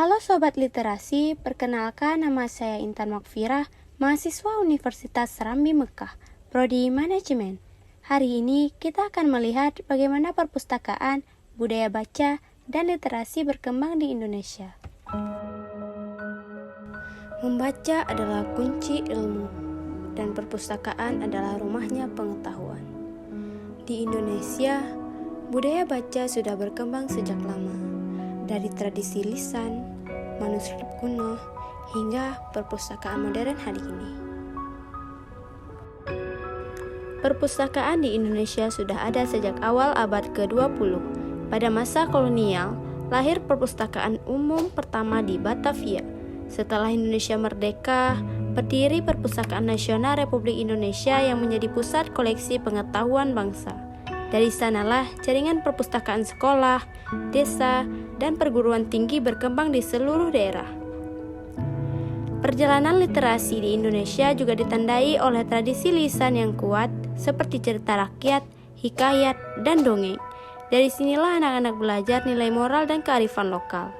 Halo Sobat Literasi, perkenalkan nama saya Intan Makfirah, mahasiswa Universitas Serambi Mekah, Prodi Manajemen. Hari ini kita akan melihat bagaimana perpustakaan, budaya baca, dan literasi berkembang di Indonesia. Membaca adalah kunci ilmu, dan perpustakaan adalah rumahnya pengetahuan. Di Indonesia, budaya baca sudah berkembang sejak lama. Dari tradisi lisan, manuskrip kuno, hingga perpustakaan modern hari ini. Perpustakaan di Indonesia sudah ada sejak awal abad ke-20. Pada masa kolonial, lahir perpustakaan umum pertama di Batavia. Setelah Indonesia merdeka, berdiri Perpustakaan Nasional Republik Indonesia yang menjadi pusat koleksi pengetahuan bangsa. Dari sanalah jaringan perpustakaan sekolah, desa, dan perguruan tinggi berkembang di seluruh daerah. Perjalanan literasi di Indonesia juga ditandai oleh tradisi lisan yang kuat seperti cerita rakyat, hikayat, dan dongeng. Dari sinilah anak-anak belajar nilai moral dan kearifan lokal.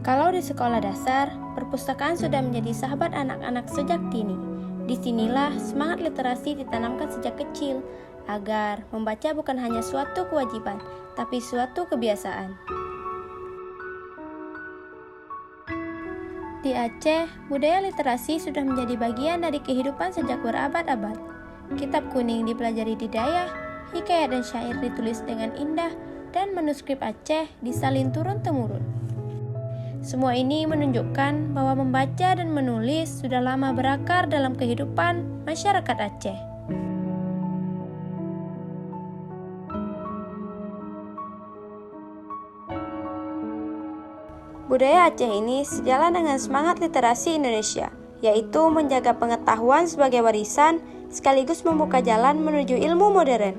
Kalau di sekolah dasar, perpustakaan sudah menjadi sahabat anak-anak sejak dini. Disinilah semangat literasi ditanamkan sejak kecil, agar membaca bukan hanya suatu kewajiban, tapi suatu kebiasaan. Di Aceh, budaya literasi sudah menjadi bagian dari kehidupan sejak berabad-abad. Kitab kuning dipelajari di Dayak, hikayat dan syair ditulis dengan indah, dan manuskrip Aceh disalin turun-temurun. Semua ini menunjukkan bahwa membaca dan menulis sudah lama berakar dalam kehidupan masyarakat Aceh. Budaya Aceh ini sejalan dengan semangat literasi Indonesia, yaitu menjaga pengetahuan sebagai warisan sekaligus membuka jalan menuju ilmu modern.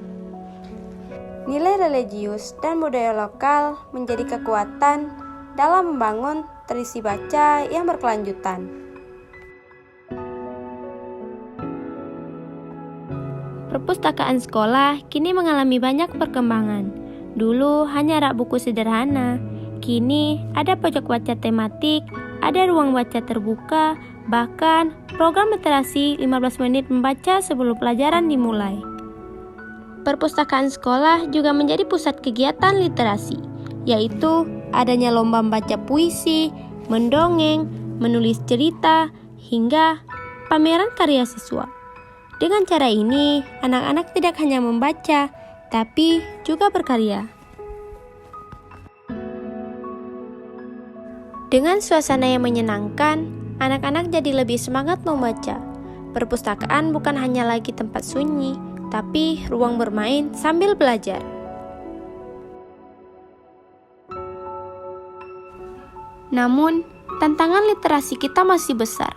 Nilai religius dan budaya lokal menjadi kekuatan dalam membangun tradisi baca yang berkelanjutan. Perpustakaan sekolah kini mengalami banyak perkembangan. Dulu hanya rak buku sederhana, kini ada pojok baca tematik, ada ruang baca terbuka, bahkan program literasi 15 menit membaca sebelum pelajaran dimulai. Perpustakaan sekolah juga menjadi pusat kegiatan literasi, yaitu adanya lomba membaca puisi, mendongeng, menulis cerita, hingga pameran karya siswa. Dengan cara ini, anak-anak tidak hanya membaca, tapi juga berkarya. Dengan suasana yang menyenangkan, anak-anak jadi lebih semangat membaca. Perpustakaan bukan hanya lagi tempat sunyi, tapi ruang bermain sambil belajar. Namun, tantangan literasi kita masih besar.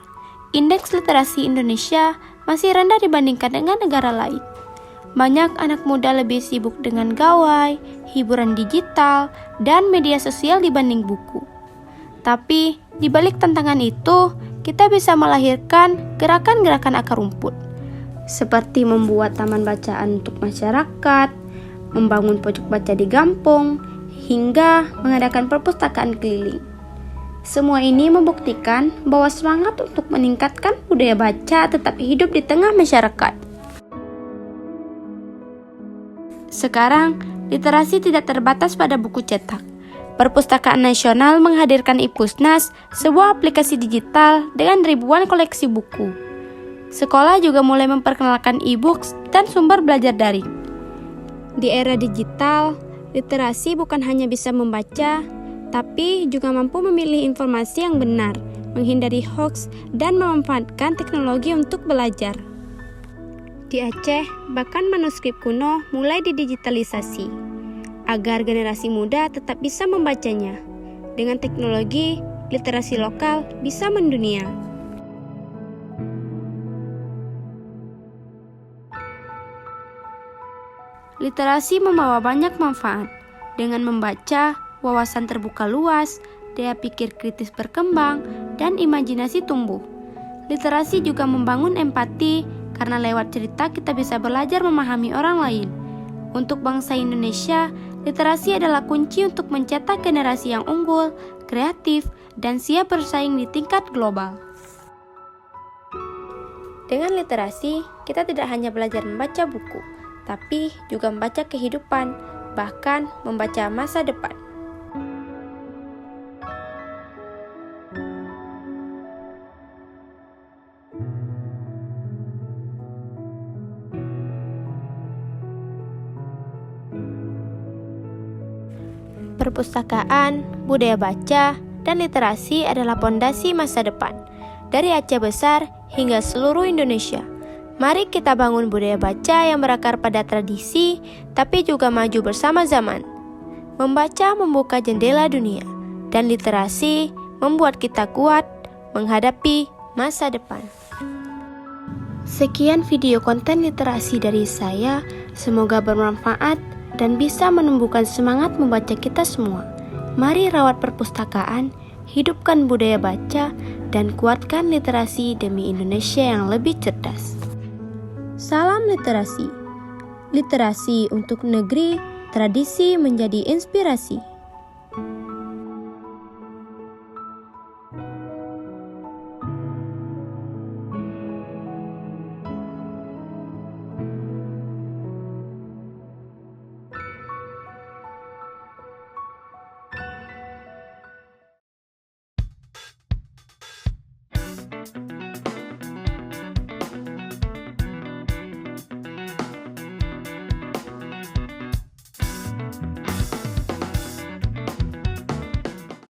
Indeks literasi Indonesia masih rendah dibandingkan dengan negara lain. Banyak anak muda lebih sibuk dengan gawai, hiburan digital, dan media sosial dibanding buku. Tapi, di balik tantangan itu, kita bisa melahirkan gerakan-gerakan akar rumput, seperti membuat taman bacaan untuk masyarakat, membangun pojok baca di kampung, hingga mengadakan perpustakaan keliling. Semua ini membuktikan bahwa semangat untuk meningkatkan budaya baca tetap hidup di tengah masyarakat. Sekarang, literasi tidak terbatas pada buku cetak. Perpustakaan Nasional menghadirkan iPusnas, sebuah aplikasi digital dengan ribuan koleksi buku. Sekolah juga mulai memperkenalkan e-books dan sumber belajar daring. Di era digital, literasi bukan hanya bisa membaca, tapi juga mampu memilih informasi yang benar, menghindari hoaks, dan memanfaatkan teknologi untuk belajar. Di Aceh, bahkan manuskrip kuno mulai didigitalisasi, agar generasi muda tetap bisa membacanya. Dengan teknologi, literasi lokal bisa mendunia. Literasi membawa banyak manfaat. Dengan membaca, wawasan terbuka luas, daya pikir kritis berkembang, dan imajinasi tumbuh. Literasi juga membangun empati karena lewat cerita kita bisa belajar memahami orang lain. Untuk bangsa Indonesia, literasi adalah kunci untuk mencetak generasi yang unggul, kreatif, dan siap bersaing di tingkat global. Dengan literasi, kita tidak hanya belajar membaca buku, tapi juga membaca kehidupan, bahkan membaca masa depan. Perpustakaan, budaya baca, dan literasi adalah pondasi masa depan. Dari Aceh Besar hingga seluruh Indonesia, mari kita bangun budaya baca yang berakar pada tradisi, tapi juga maju bersama zaman. Membaca membuka jendela dunia, dan literasi membuat kita kuat menghadapi masa depan. Sekian video konten literasi dari saya, semoga bermanfaat dan bisa menumbuhkan semangat membaca kita semua. Mari rawat perpustakaan, hidupkan budaya baca, dan kuatkan literasi demi Indonesia yang lebih cerdas. Salam literasi. Literasi untuk negeri, tradisi menjadi inspirasi.